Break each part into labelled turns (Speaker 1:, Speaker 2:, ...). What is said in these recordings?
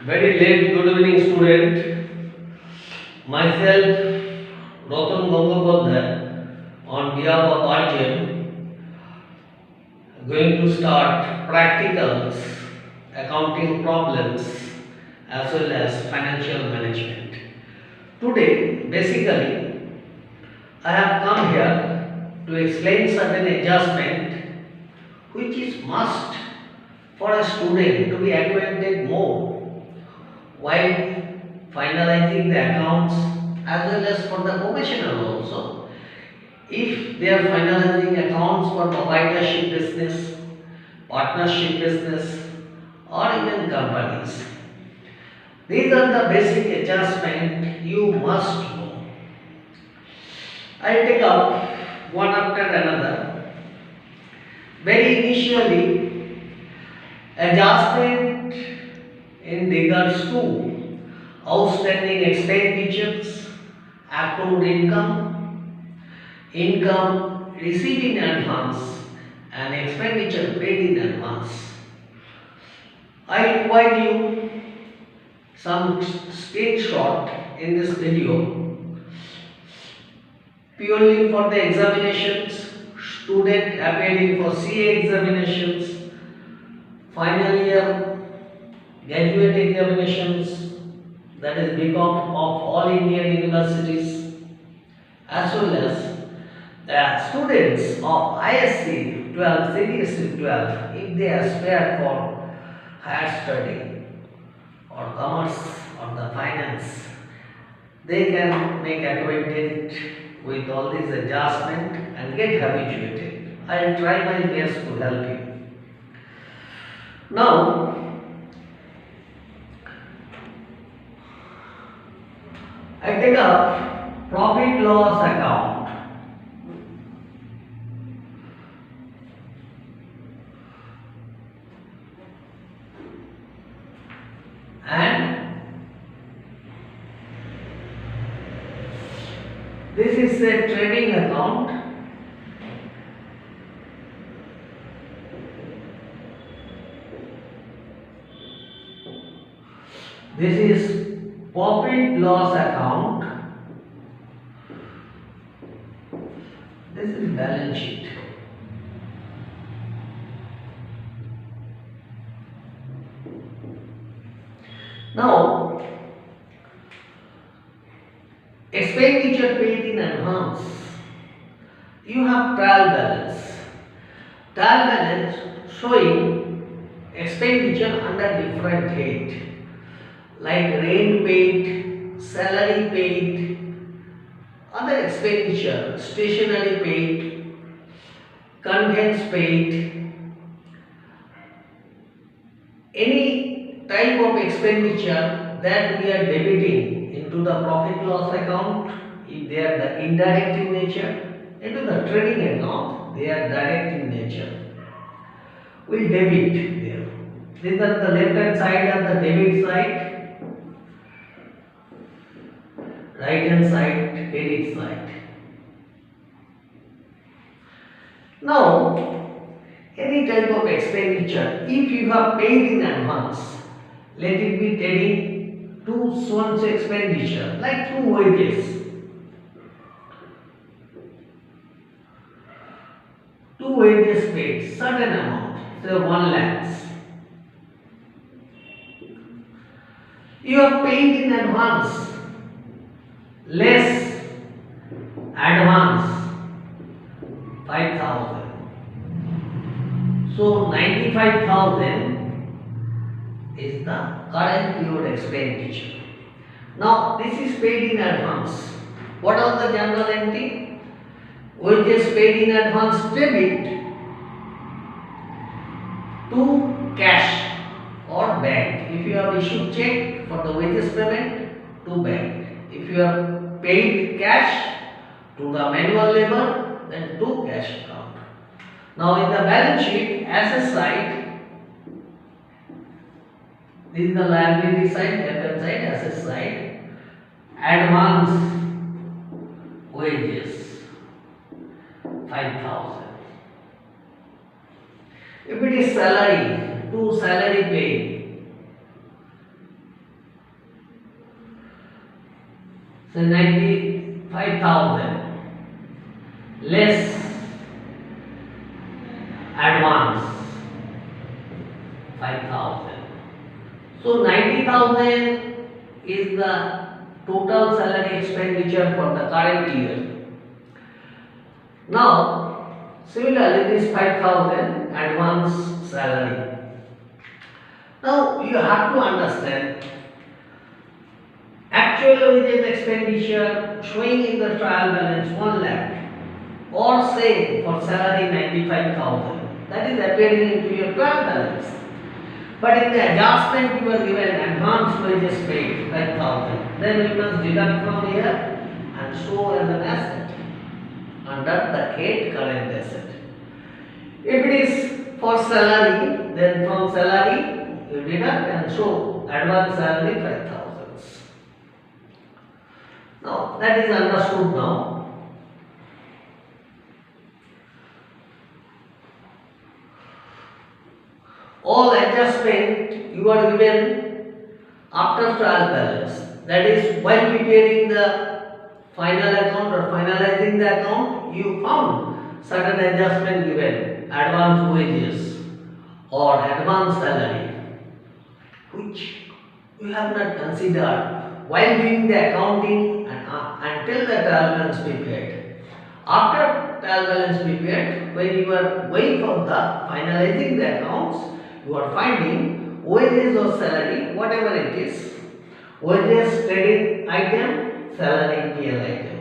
Speaker 1: Very late good evening student. Myself Ratan Gangapathy on behalf of RGEM going to start practicals, accounting problems as well as financial management. Today basically I have come here to explain certain adjustment which is must for a student to be acquainted more while finalizing the accounts as well as for the professional also. If they are finalizing accounts for proprietorship business, partnership business or even companies. These are the basic adjustment you must know. I will take up one after another. Very initially, adjustment in regards to outstanding expenditures, accrued income, income received in advance and expenditure paid in advance. I provide you some screenshot in this video purely for the examinations, student appearing for CA examinations, final year graduate examinations, that is BCom of all Indian universities, as well as the students of ISC 12, CBSE 12, if they aspire for higher study or commerce or the finance, they can make acquainted with all these adjustment and get habituated. I will try my best to help you. Now, I take up profit loss account. And this is a trading account. This is profit loss account. This is balance sheet. Now, expenditure paid in advance. You have trial balance. Trial balance showing expenditure under different head, like rent paid, salary paid, other expenditure, stationery paid, conveyance paid, any type of expenditure that we are debiting into the profit loss account, if they are the indirect in nature, into the trading account, they are direct in nature. We debit there. These are the left hand side and the debit side, right hand side, credit side. Now, any type of expenditure, if you have paid in advance, let it be taking two source expenditure, like two wages. Two wages paid, certain amount, say 1 lakhs. You are paid in advance, less advance 5,000. So 95,000 is the current period expenditure. Now this is paid in advance. What are the general entry? Wages paid in advance debit to cash or bank. If you have issued check for the wages payment, to bank. If you have paid cash to the manual labor, then to cash account. Now in the balance sheet, asset side, this is the liability side, debtor side, asset side, advance wages 5,000. If it is salary, to salary paid, say 95,000 less advance 5,000. So 90,000 is the total salary expenditure for the current year. Now, similarly, this 5,000 advance salary. Now, you have to understand actual wages expenditure showing in the trial balance 1 lakh or say for salary 95,000, that is appearing into your trial balance. But in the adjustment you are given advance wages paid 5,000, then you must deduct from here and show as an asset under the 8 current asset. If it is for salary, then from salary you deduct and show advance salary 5,000. Now that is understood now. All adjustment you are given after trial balance, that is while preparing the final account or finalizing the account, you found certain adjustment given, advance wages or advance salary, which you have not considered while doing the accounting until the trial balance prepared. After trial balance prepared, when you are going for the finalizing the accounts, you are finding wages or salary, whatever it is, wages credit item, salary PL item.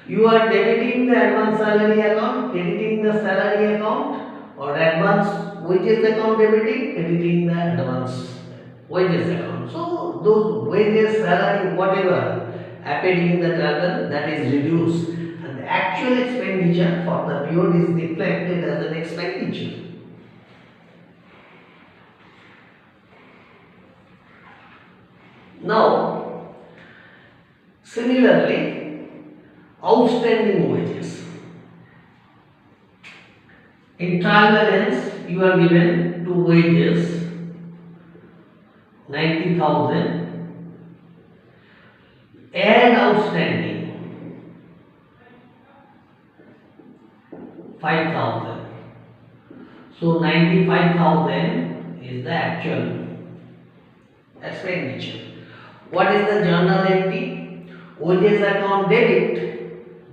Speaker 1: You are debiting the advance salary account, crediting the salary account, or advance wages account debiting, crediting the advance wages account. So those wages, salary, whatever appearing in the trial, that is reduced, and the actual expenditure for the period is reflected as an expenditure. Now, similarly, outstanding wages. In trial balance, you are given two wages 90,000 and outstanding 5,000. So 95,000 is the actual expenditure. What is the journal entry? Wages account debit,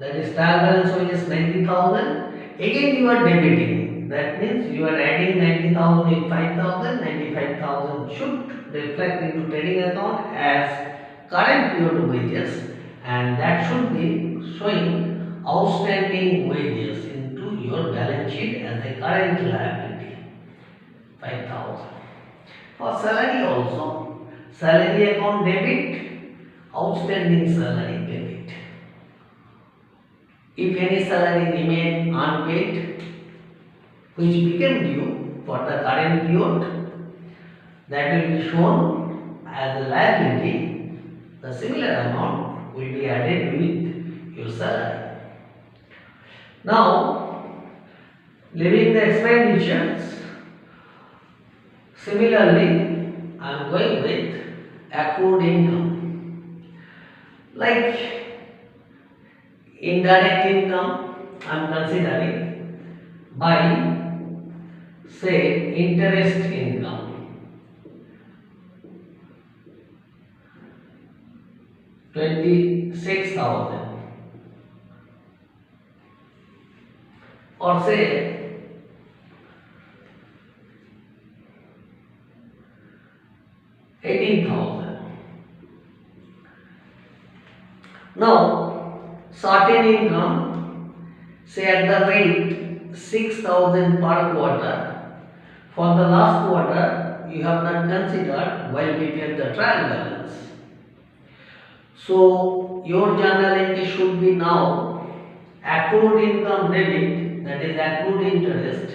Speaker 1: that is trial balance wages 90,000. Again you are debiting, that means you are adding 90,000 in 5,000, 95,000 should reflect into trading account as current period wages, and that should be showing outstanding wages into your balance sheet as a current liability 5,000. For salary also, salary account debit, outstanding salary debit. If any salary remain unpaid, which became due for the current period, that will be shown as a liability. The similar amount will be added with your salary. Now, leaving the expenditures, similarly, I am going with accrued income. Like indirect income, I am considering by say interest income. 26,000 or say 18,000. Now, certain income, say at the rate 6,000 per quarter. For the last quarter, you have not considered while preparing the trial balance. So, your journal entry should be now accrued income debit, that is accrued interest,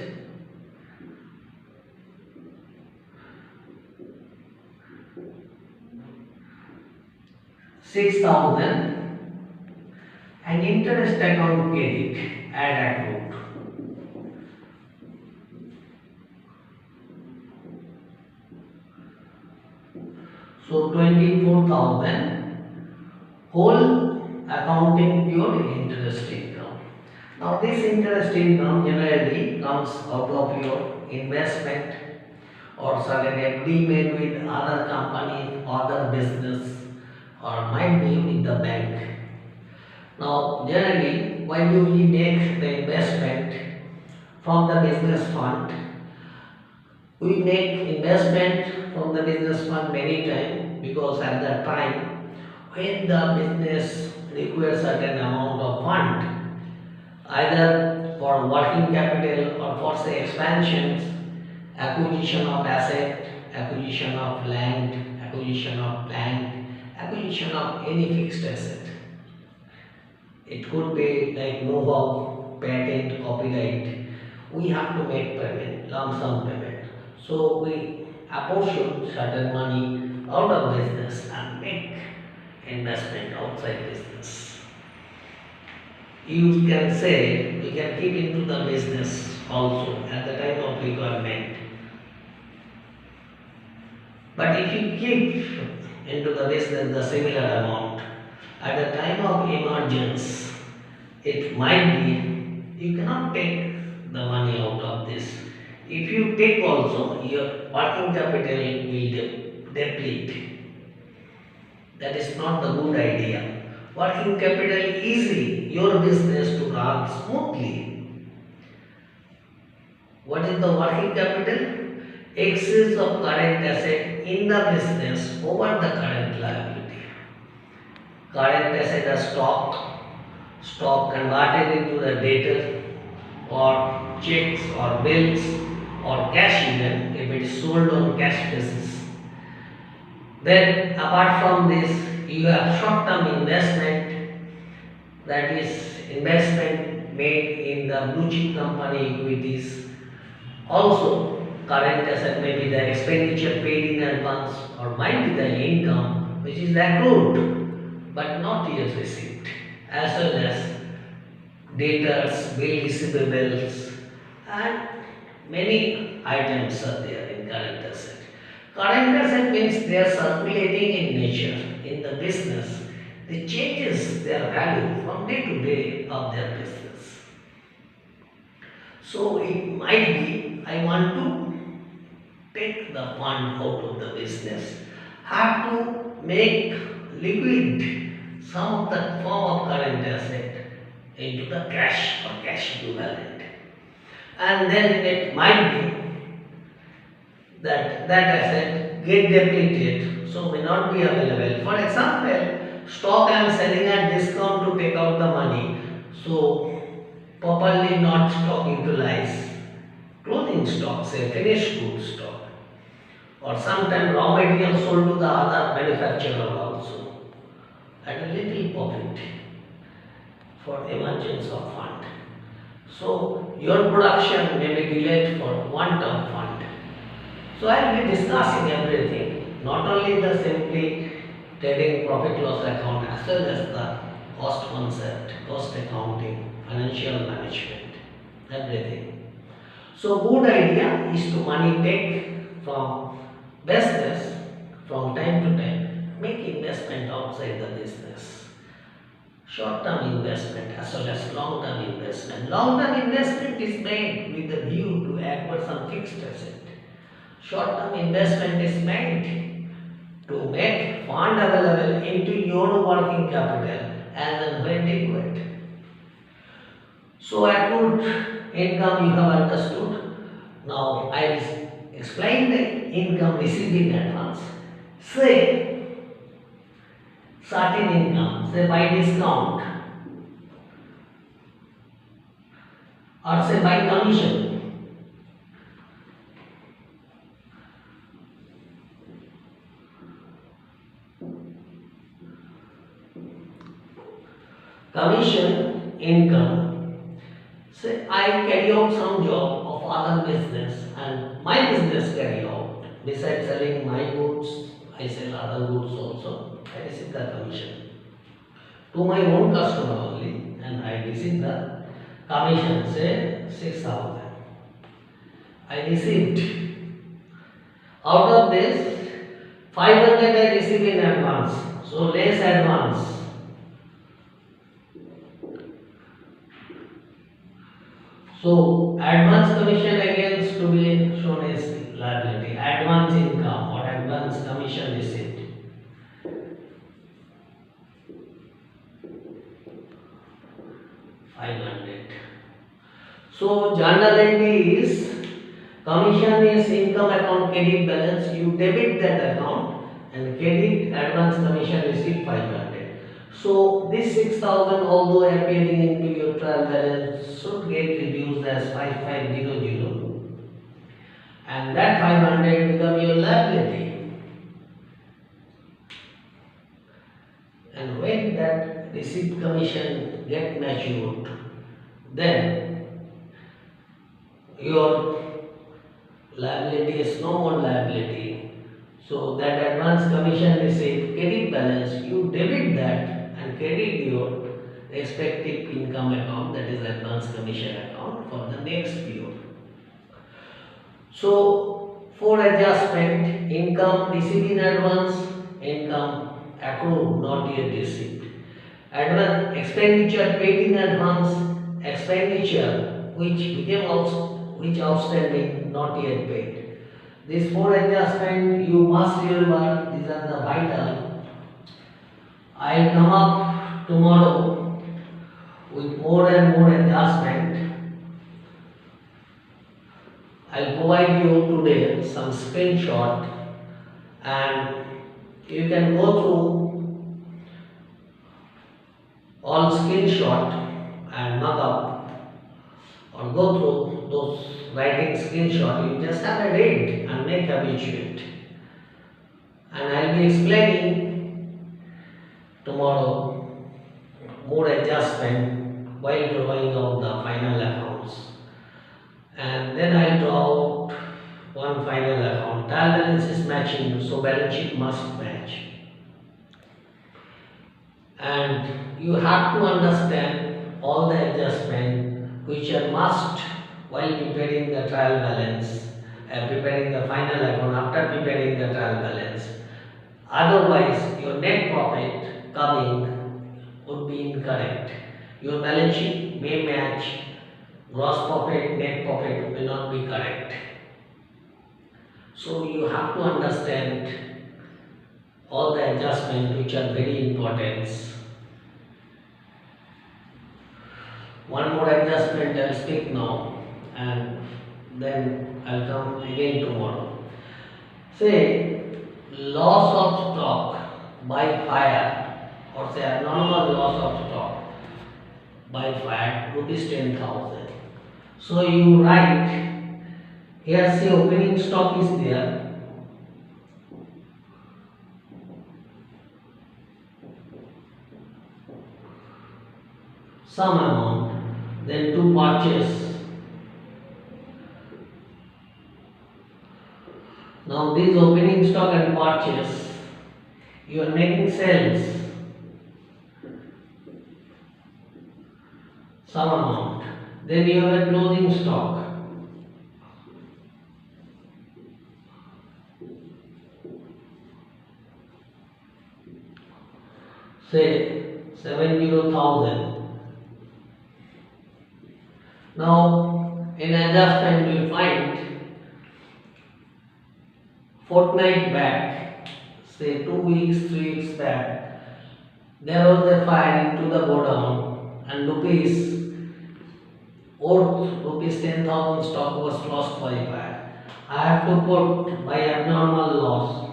Speaker 1: 6,000 and interest account credit add accrued. So 24,000 whole accounting pure interest income. Now this interest income generally comes out of your investment or certain FD made with other company, other business, or might be with the bank. Now generally why do we make the investment from the business fund? We make investment from the business fund many times because at that time when the business requires certain amount of fund either for working capital or for say expansions, acquisition of asset, acquisition of land, acquisition of plant, acquisition of any fixed asset. It could be like know-how, patent, copyright. We have to make payment, lump sum payment. So we apportion certain money out of business and make investment outside business. You can say we can keep into the business also at the time of requirement. But if you keep into the business the similar amount, at the time of emergence, it might be you cannot take the money out of this. If you take also, your working capital will deplete. That is not the good idea. Working capital easy your business to run smoothly. What is the working capital? Excess of current asset in the business over the current liability. Current asset as stock converted into the debtor or checks or bills or cash even if it is sold on cash basis. Then apart from this you have short term investment, that is investment made in the blue chip company equities. Also current asset may be the expenditure paid in advance or might be the income which is accrued but not yet received, as well as debtors, bill receivables, and many items are there in current asset. Current asset means they are circulating in nature in the business. They changes their value from day to day of their business. So it might be I want to take the fund out of the business, have to make liquid some of the form of current asset into the cash or cash equivalent, and then it might be that asset get depleted, so may not be available. For example, stock I am selling at discount to take out the money, so properly not stock utilized. Clothing stock, say finished goods stock, or sometimes raw material sold to the other manufacturer also at a little profit for emergence of fund. So your production may be delayed for want of fund. So I will be discussing everything, not only the simply taking profit loss account as well as the cost concept, cost accounting, financial management, everything. So good idea is to money take from business from time to time, make investment outside the business. Short-term investment as well as long-term investment. Long-term investment is made with the view to acquire some fixed asset. Short-term investment is made to make fund available into your working capital as and when required. So accrued income you have understood. Now I will explain the income received in advance. Say certain income, say by discount or say by commission. Commission income. Say I carry out some job of other business and my business carry out. Besides selling my goods, I sell other goods also. I receive the commission to my own customer only, and I receive the commission, say 6,000. I received. Out of this, 500 I receive in advance, so less advance. So advance commission again is to be shown as liability. Advance income or advance commission receipt. 500. So journal entry is commission is income account credit balance. You debit that account and credit advance commission receipt 500. So this 6,000 although appearing into your trial balance should get reduced as 5500 and that 500 become your liability. And when that receipt commission get matured, then your liability is no more liability. So that advance commission receipt credit balance, you debit that and credit your respective income account, that is advance commission account, for the next period. So for adjustment, income received in advance, income accrued not yet received. Advance expenditure paid in advance, expenditure which became which outstanding not yet paid. These four adjustment you must remember, these are the vital. I will come up tomorrow with more and more adjustment. I will provide you today some screenshot and you can go through all screenshot and mark up or go through those writing screenshot. You just have a read and make habituate. And I will be explaining tomorrow more adjustment while drawing out the final accounts. And then I will draw out one final account. Trial balance is matching, so balance sheet must match. And you have to understand all the adjustment which are must while preparing the trial balance, preparing the final account after preparing the trial balance. Otherwise, your net profit coming would be incorrect. Your balance sheet may match, gross profit, net profit may not be correct. So you have to understand all the adjustments which are very important. One more adjustment I will speak now and then I will come again tomorrow. Say loss of stock by fire or say abnormal loss of stock by fire rupees 10,000. So you write here, say opening stock is there. Some amount, then to purchase. Now this opening stock and purchase, you are making sales. Some amount. Then you have a closing stock. Say 70,000. Now in adjustment you will find fortnight back, say 2 weeks, 3 weeks back, there was a fire into the godown and rupees 10,000 stock was lost by fire. I have to put by abnormal loss.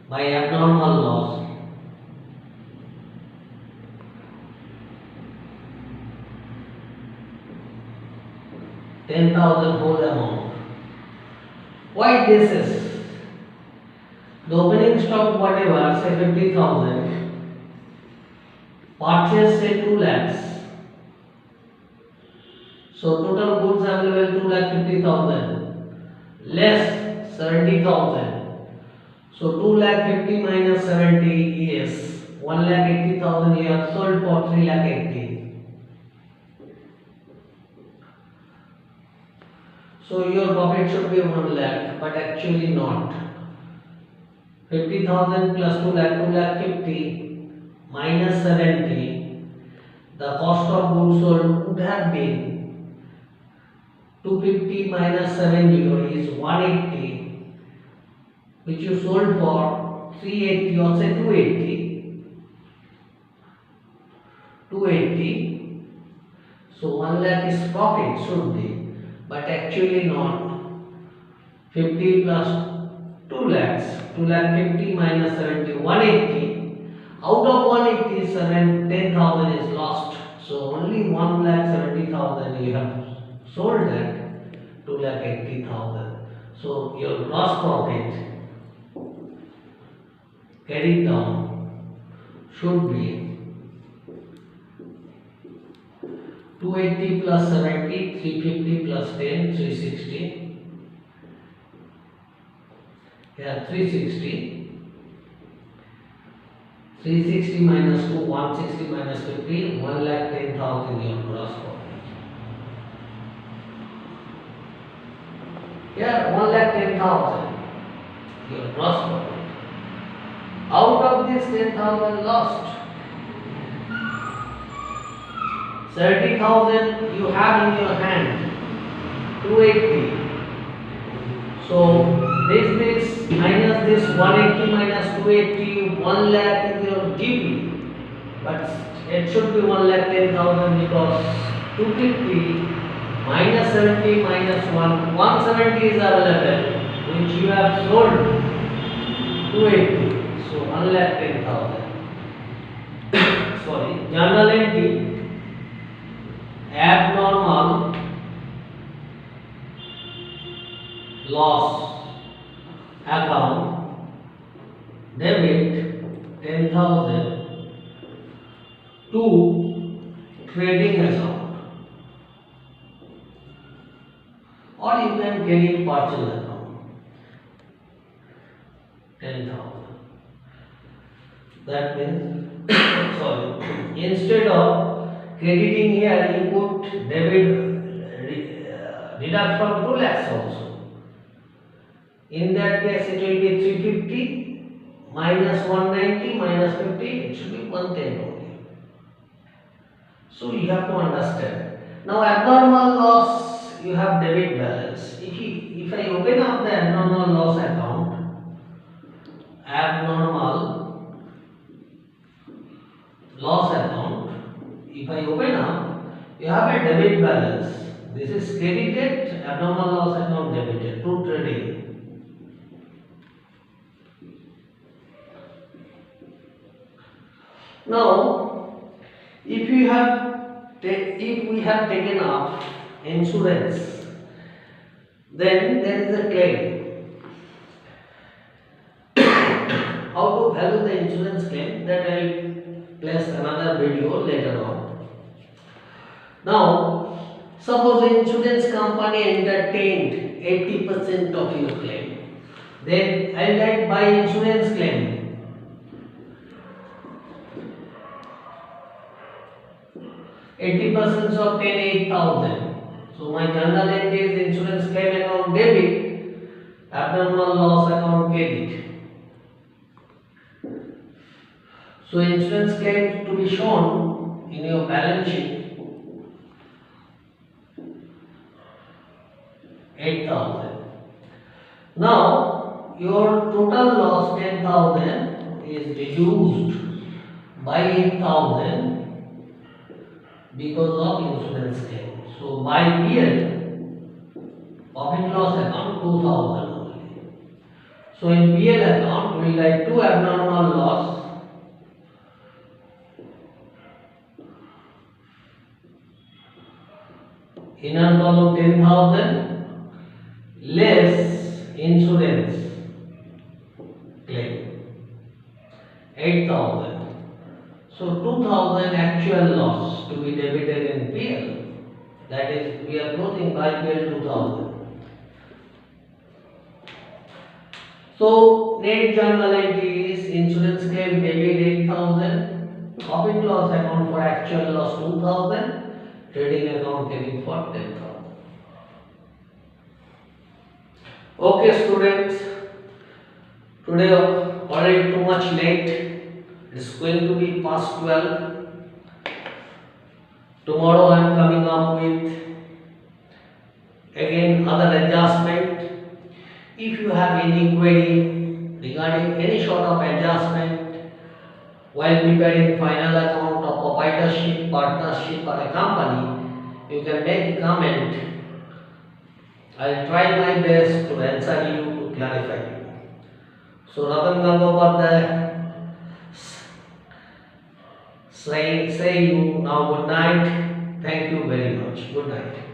Speaker 1: By abnormal loss. $10,000 whole amount. Why this is? The opening stock whatever, say 50,000, purchase say 2 lakhs. So total goods available 2,50,000 less 70,000. So 2,50,000 minus 70 is 1,80,000 you have sold for 3,80,000. So your profit should be 1 lakh, but actually not. 50,000 plus 2 lakh, 2,50,000 minus 70, the cost of goods sold would have been 250 minus 70 is 180, which you sold for 380 or say 280. So 1 lakh is profit should be, but actually not. 50 plus 2 lakhs, 2 lakh 50 minus 70, 180. Out of 187, 10,000 is lost. So only 1 lakh 70,000 you have sold at 2 lakh 80,000. So your gross profit carried down should be 280 plus 70, 350 plus 10, 360. Here 360. 360 minus 2, 160 minus 50, 1 lakh 10,000 your gross profit. Here 1 lakh 10,000 your gross profit. Out of this 10,000 lost, 30,000 you have in your hand, 280. So this minus this 180 minus 280, 1 lakh is your GP, but it should be 1 lakh 10,000 because 250 minus 70 minus 170 is available, which you have sold 280. So 1 lakh 10,000. Sorry, journal entry abnormal loss account debit 10,000 to trading account, or you can credit partial account 10,000. That means sorry, instead of crediting here you put deduct from 2 lakhs also. In that case it will be 350 minus 190 minus 50, it should be 110 only. So you have to understand. Now abnormal loss, you have debit balance. If I open up the abnormal loss account, abnormal loss account, if I open up, you have a debit balance. This is credited, abnormal loss account debited to trading. Now, if we have taken up insurance, then there is a claim. How to value the insurance claim, that I will place another video later on. Now, suppose the insurance company entertained 80% of your claim, then I write by insurance claim. 80% of 10, 8,000. So my journal entry is insurance claim account debit, abnormal loss account credit. So insurance claim to be shown in your balance sheet 8,000. Now your total loss 10,000 is reduced by 8,000 because of insurance claim. So by PL, profit loss account 2,000 only. So in PL account we will write 2 abnormal loss inner column 10,000 less insurance claim 8,000. So 2,000 actual loss to be debited in PL. That is, we are closing by PL 2,000. So net journal entry is insurance claim debit 8,000, profit loss account for actual loss 2,000, trading account debit for 10,000. Okay students, today already too much late. It's going to be past 12. Tomorrow I am coming up with again other adjustment. If you have any query regarding any sort of adjustment while preparing final account of proprietorship, partnership or a company, you can make a comment. I will try my best to answer you, to clarify you. So Ratan Gangopadhyay say you now good night. Thank you very much. Good night.